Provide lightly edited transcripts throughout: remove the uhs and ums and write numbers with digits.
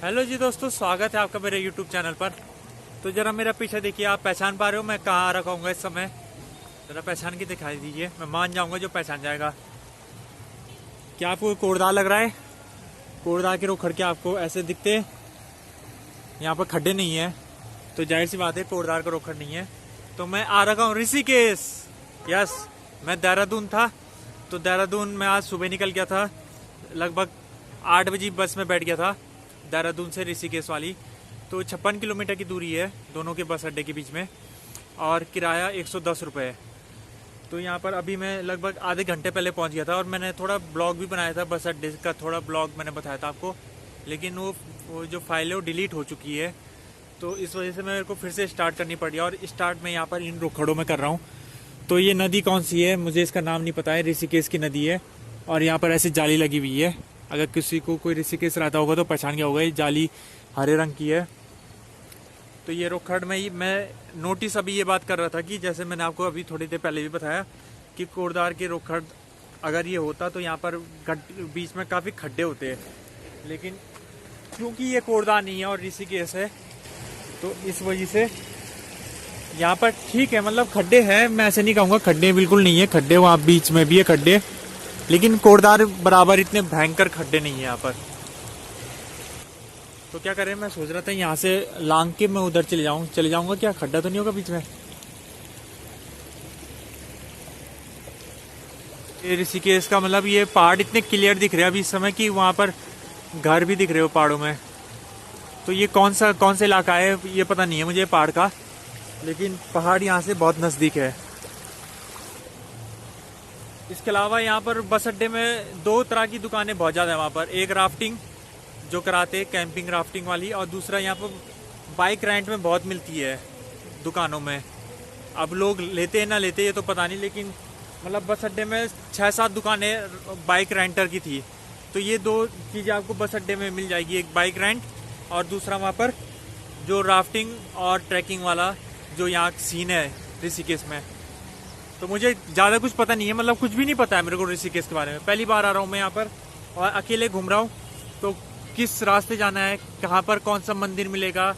Hello जी दोस्तों, स्वागत है आपका मेरे यूट्यूब चैनल पर। तो जरा मेरा पीछे देखिए, आप पहचान पा रहे हो मैं कहाँ रखा हूँ इस समय? जरा पहचान के दिखाई दीजिए, मैं मान जाऊंगा जो पहचान जाएगा। क्या आपको कोड़दार लग रहा है? कोड़दार के रुख खड़के आपको ऐसे दिखते? यहाँ पर खड्डे नहीं है, तो जाहिर सी बात है कोड़दार का रुखड़ नहीं है। तो मैं आ रखा हूँ ऋषिकेश। यस, मैं देहरादून था, तो देहरादून में आज सुबह निकल गया था। लगभग 8 बजे बस में बैठ गया था देहरादून से ऋषिकेश वाली। तो 56 किलोमीटर की दूरी है दोनों के बस अड्डे के बीच में, और किराया 110 रुपये है। तो यहाँ पर अभी मैं लगभग आधे घंटे पहले पहुँच गया था, और मैंने थोड़ा ब्लॉग भी बनाया था बस अड्डे का, थोड़ा ब्लॉग मैंने बताया था आपको, लेकिन वो जो फाइल है वो डिलीट हो चुकी है। तो इस वजह से मेरे को फिर से स्टार्ट करनी पड़ी, और स्टार्ट मैं यहाँ पर इन रुखड़ों में कर रहा हूँ। तो ये नदी कौन सी है मुझे इसका नाम नहीं पता है, ऋषिकेश की नदी है। और यहाँ पर ऐसी जाली लगी हुई है, अगर किसी को कोई ऋषिकेश रहता होगा तो पहचान गया होगा। ये जाली हरे रंग की है। तो ये रुखड़ में ही मैं नोटिस अभी ये बात कर रहा था कि जैसे मैंने आपको अभी थोड़ी देर पहले भी बताया कि कोड़दार के रुखड़ अगर ये होता तो यहाँ पर बीच में काफ़ी खड्डे होते हैं, लेकिन क्योंकि ये कोड़दार नहीं है और ऋषिकेश है, तो इस वजह से यहाँ पर ठीक है। मतलब खड्डे हैं, मैं ऐसे नहीं कहूँगा खड्डे बिल्कुल नहीं है, खड्डे वहाँ बीच में भी है खड्डे, लेकिन कोड़दार बराबर इतने भयंकर खड्डे नहीं है यहाँ पर। तो क्या करें, मैं सोच रहा था यहाँ से लांग के मैं उधर चले जाऊंगा। क्या खड्डा तो नहीं होगा बीच में? ये ऋषिकेश का मतलब ये पहाड़ इतने क्लियर दिख रहे हैं अभी इस समय कि वहाँ पर घर भी दिख रहे हो पहाड़ों में। तो ये कौन सा इलाका है ये पता नहीं है मुझे पहाड़ का, लेकिन पहाड़ यहाँ से बहुत नज़दीक है। इसके अलावा यहाँ पर बस अड्डे में 2 तरह की दुकानें बहुत ज़्यादा है वहाँ पर। एक राफ्टिंग जो कराते, कैंपिंग राफ्टिंग वाली, और दूसरा यहाँ पर बाइक रेंट में बहुत मिलती है दुकानों में। अब लोग लेते हैं ना लेते ये तो पता नहीं, लेकिन मतलब बस अड्डे में 6-7 दुकानें बाइक रेंटर की थी। तो ये 2 चीज़ें आपको बस अड्डे में मिल जाएगी, एक बाइक रेंट और दूसरा वहाँ पर जो राफ्टिंग और ट्रैकिंग वाला जो यहाँ सीन है ऋषिकेश में। तो मुझे ज़्यादा कुछ पता नहीं है, मतलब कुछ भी नहीं पता है मेरे को ऋषिकेश के बारे में। पहली बार आ रहा हूँ मैं यहाँ पर और अकेले घूम रहा हूँ। तो किस रास्ते जाना है, कहाँ पर कौन सा मंदिर मिलेगा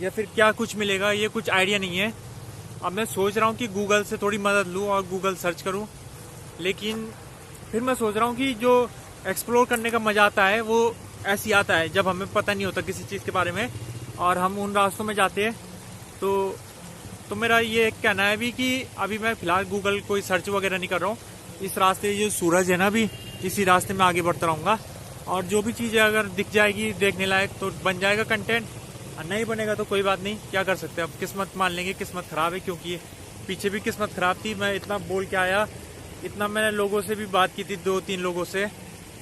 या फिर क्या कुछ मिलेगा, ये कुछ आइडिया नहीं है। अब मैं सोच रहा हूँ कि गूगल से थोड़ी मदद लूँ और गूगल सर्च करूँ, लेकिन फिर मैं सोच रहा हूँ कि जो एक्सप्लोर करने का मज़ा आता है वो ऐसे आता है जब हमें पता नहीं होता किसी चीज़ के बारे में और हम उन रास्तों में जाते हैं। तो मेरा ये कहना है भी कि अभी मैं फ़िलहाल गूगल कोई सर्च वगैरह नहीं कर रहा हूँ। इस रास्ते जो सूरज है ना, अभी इसी रास्ते में आगे बढ़ता रहूँगा, और जो भी चीज़ें अगर दिख जाएगी देखने लायक तो बन जाएगा कंटेंट, और नहीं बनेगा तो कोई बात नहीं, क्या कर सकते हैं। अब किस्मत मान लेंगे, किस्मत ख़राब है, क्योंकि पीछे भी किस्मत ख़राब थी। मैं इतना बोल के आया, इतना मैंने लोगों से भी बात की थी, 2-3 लोगों से,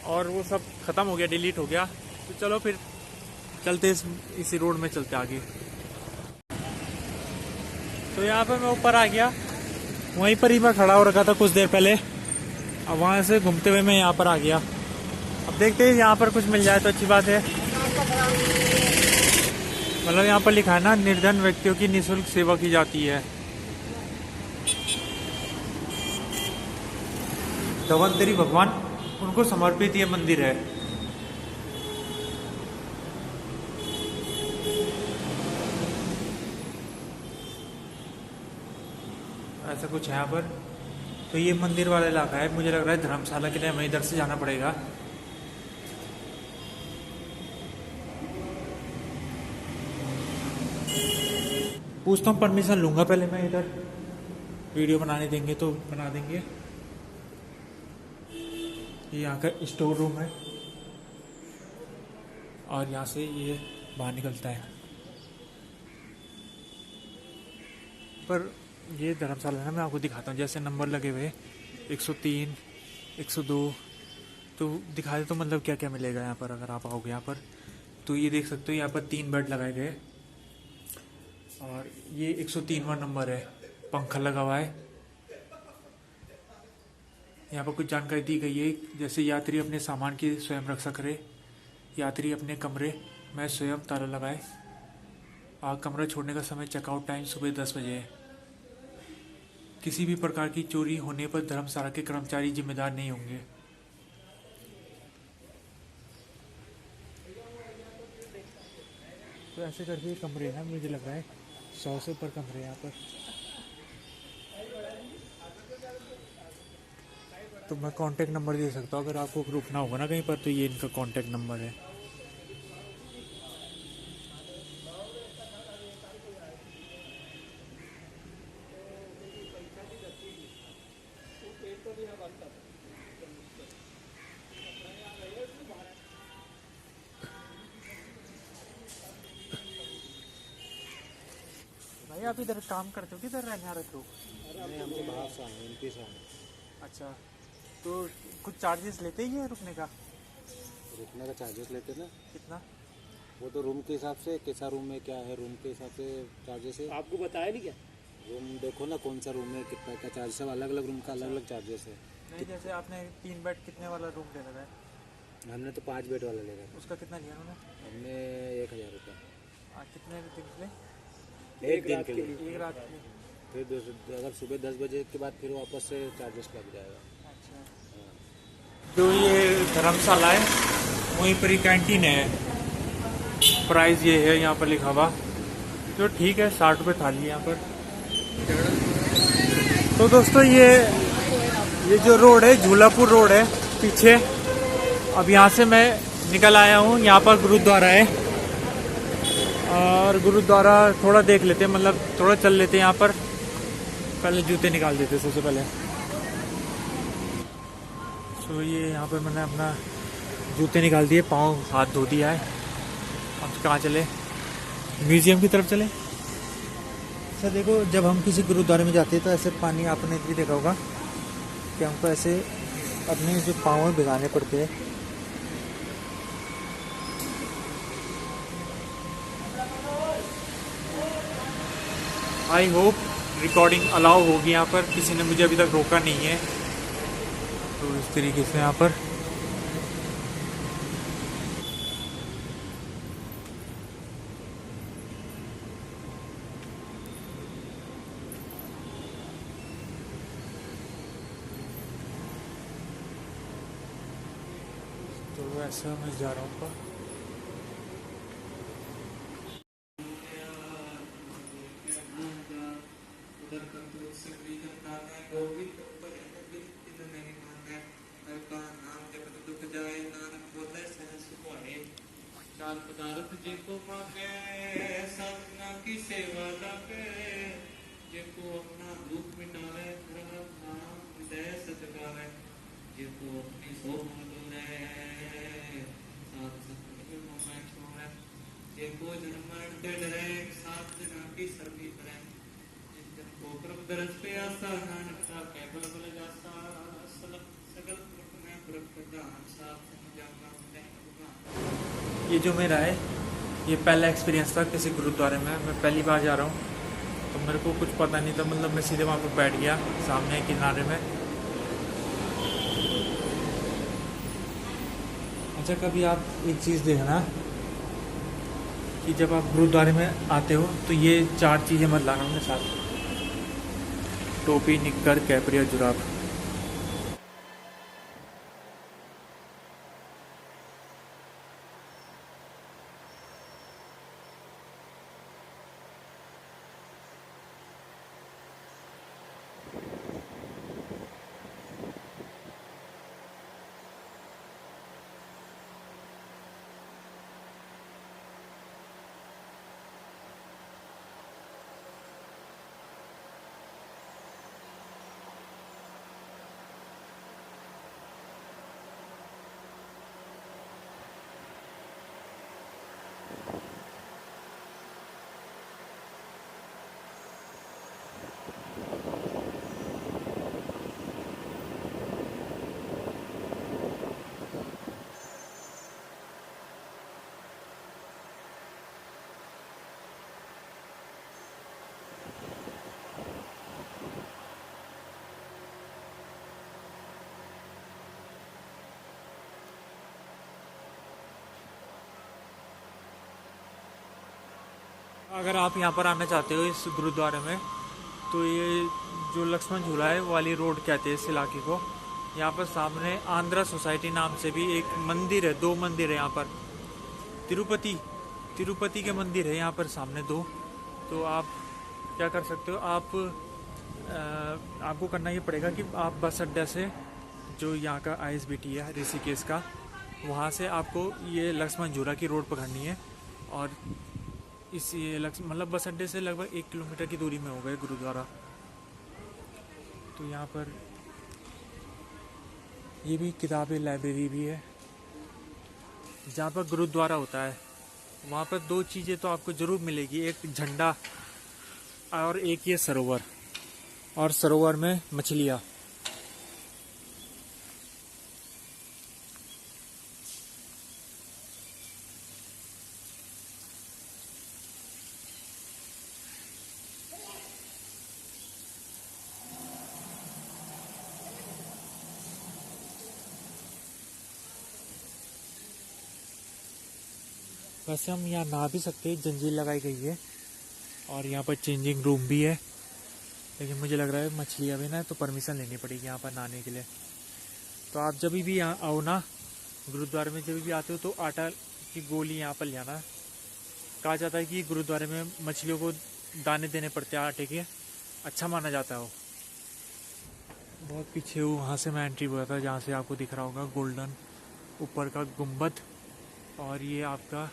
और वो सब ख़त्म हो गया, डिलीट हो गया। तो चलो फिर चलते इसी रोड में चलते आगे। तो यहाँ पे मैं ऊपर आ गया, वहीं पर ही मैं खड़ा हो रखा था कुछ देर पहले। अब वहाँ से घूमते हुए मैं यहाँ पर आ गया। अब देखते हैं यहाँ पर कुछ मिल जाए तो अच्छी बात है। मतलब यहाँ पर लिखा है ना, निर्धन व्यक्तियों की निःशुल्क सेवा की जाती है। धवंतरी भगवान उनको समर्पित ये मंदिर है। ऐसा कुछ है यहाँ पर। तो ये मंदिर वाला इलाका है, मुझे लग रहा है धर्मशाला के लिए हमें इधर से जाना पड़ेगा। पूछता हूँ, परमिशन लूंगा पहले मैं, इधर वीडियो बनाने देंगे तो बना देंगे। ये यहाँ का स्टोर रूम है, और यहाँ से ये बाहर निकलता है। पर ये धर्मशाला है, मैं आपको दिखाता हूँ। जैसे नंबर लगे हुए 103, 102, तो दिखा दे तो मतलब क्या क्या मिलेगा यहाँ पर अगर आप आओगे यहाँ पर। तो ये देख सकते हो यहाँ पर 3 बेड लगाए गए, और ये 103वां नंबर है, पंखा लगा हुआ है। यहाँ पर कुछ जानकारी दी गई है, जैसे यात्री अपने सामान की स्वयं रक्षा करे, यात्री अपने कमरे में स्वयं ताला लगाए, और कमरा छोड़ने का समय चेकआउट टाइम सुबह 10 बजे है। किसी भी प्रकार की चोरी होने पर धर्मशाला के कर्मचारी जिम्मेदार नहीं होंगे। तो ऐसे करके कमरे हैं, मुझे लग रहा है 100 से ऊपर कमरे हैं यहाँ पर। तो मैं कांटेक्ट नंबर दे सकता हूँ, अगर आपको रुकना होगा ना कहीं पर तो ये इनका कांटेक्ट नंबर है। भाई आप इधर काम करते हो, किधर रहने आ रहे हो? अरे हम तो बाहर से आए, एमपी से आए। अच्छा, तो कुछ चार्जेस लेते ही है रुकने का? रुकने का चार्जेस लेते ना, कितना? वो तो रूम के हिसाब से, कैसा रूम में क्या है, रूम के हिसाब से चार्जेस है। आपको बताया नहीं क्या? रूम देखो ना कौन सा रूम है, कितना क्या चार्जेस है, अलग अलग रूम का अलग अलग चार्जेस है। नहीं, जैसे आपने 3 बेड कितने वाला रूम ले रखा है? हमने तो 5 बेड वाला ले रहा उसका कितना लिया उन्होंने? हमने 1000 रुपये कितने दिन के लिए? एक दिन के लिए। एक रात के लिए? फिर अगर सुबह 10 बजे के बाद फिर वापस से चार्जेस लग जाएगा। अच्छा, जो ये धर्मशाला है वहीं पर ही कैंटीन है। प्राइस ये है यहाँ पर लिखा हुआ, जो ठीक है 60 रुपये थाली है यहाँ पर। तो दोस्तों ये जो रोड है झूलापुर रोड है पीछे। अब यहाँ से मैं निकल आया हूँ, यहाँ पर गुरुद्वारा है और गुरुद्वारा थोड़ा देख लेते हैं, मतलब थोड़ा चल लेते हैं यहाँ पर। पहले जूते निकाल देते सबसे पहले। तो ये यहाँ पर मैंने अपना जूते निकाल दिए, पाँव हाथ धो दिया है। अब कहाँ चले? म्यूजियम की तरफ चले। सर देखो, जब हम किसी गुरुद्वारे में जाते हैं तो ऐसे पानी आपने भी देखा होगा कि हमको ऐसे अपने जो पाँव भिगाने पड़ते हैं। आई होप रिकॉर्डिंग अलाउ होगी यहाँ पर, किसी ने मुझे अभी तक रोका नहीं है। तो इस तरीके से यहाँ पर तो ऐसा मैं जा रहा हूँ। पदार्थ जिनको मांगे साधना की सेवा लागे, जिनको अपना दुख मिटावे नाम हृदय सजगावे, जिनको अपनी शोभा डोले साथ सत्संग में छोड़े, जिनको जन्म मरण के डरे साथ जना की सर्वी करे, जिनको प्रभ दरस पे आसा नानक का केवल बल जासा, सगल प्रभ में प्रभ प्रदान साथ समझाना। ये जो मेरा है ये पहला एक्सपीरियंस था किसी गुरुद्वारे में, मैं पहली बार जा रहा हूँ तो मेरे को कुछ पता नहीं था, मतलब मैं सीधे वहाँ पर बैठ गया सामने किनारे में। अच्छा, कभी आप एक चीज़ देखना कि जब आप गुरुद्वारे में आते हो तो ये 4 चीज़ें मत लाना अपने साथ: टोपी, निक्कर, कैपरी और जुराब। अगर आप यहाँ पर आना चाहते हो इस गुरुद्वारे में, तो ये जो लक्ष्मण झूला है वो वाली रोड कहते हैं इस इलाके को। यहाँ पर सामने आंध्रा सोसाइटी नाम से भी एक मंदिर है, 2 मंदिर है यहाँ पर। तिरुपति तिरुपति के मंदिर है यहाँ पर सामने दो। तो आप क्या कर सकते हो, आपको करना ये पड़ेगा कि आप बस अड्डा से, जो यहाँ का ISBT है ऋषिकेश का, वहाँ से आपको ये लक्ष्मण झूला की रोड पकड़नी है। और इस ये मतलब बस अड्डे से लगभग 1 किलोमीटर की दूरी में होगा गुरुद्वारा। तो यहाँ पर ये भी किताबें लाइब्रेरी भी है। जहाँ पर गुरुद्वारा होता है वहाँ पर 2 चीज़ें तो आपको ज़रूर मिलेगी, एक झंडा और एक ये सरोवर, और सरोवर में मछलियाँ। वैसे हम यहाँ नहा भी सकते हैं, जंजीर लगाई गई है और यहाँ पर चेंजिंग रूम भी है। लेकिन मुझे लग रहा है मछलियाँ भी ना, तो परमिशन लेनी पड़ेगी यहाँ पर नहाने के लिए। तो आप जब भी यहाँ आओ ना गुरुद्वारे में, जब भी आते हो तो आटा की गोली यहाँ पर ले आना। कहा जाता है कि गुरुद्वारे में मछलियों को दाने देने पड़ते हैं आटे के, अच्छा माना जाता है वो। बहुत पीछे वहाँ से मैं एंट्री हुआ था, जहाँ से आपको दिख रहा होगा गोल्डन ऊपर का गुम्बद। और ये आपका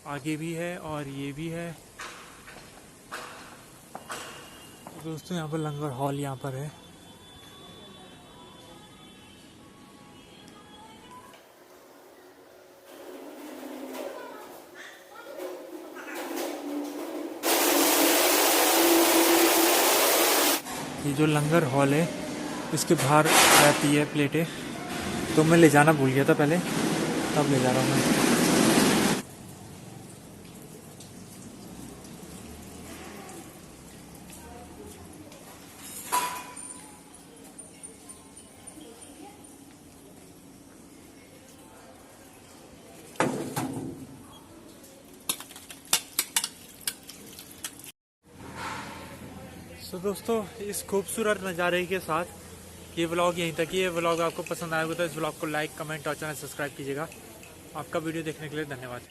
आगे भी है और ये भी है। दोस्तों यहाँ पर लंगर हॉल यहाँ पर है। ये जो लंगर हॉल है इसके बाहर रहती है प्लेटें, तो मैं ले जाना भूल गया था पहले, तब ले जा रहा हूँ मैं। तो दोस्तों इस खूबसूरत नज़ारे के साथ ये व्लॉग यहीं तक ही। ये व्लॉग आपको पसंद आएगा तो इस व्लॉग को लाइक, कमेंट और चैनल सब्सक्राइब कीजिएगा। आपका वीडियो देखने के लिए धन्यवाद।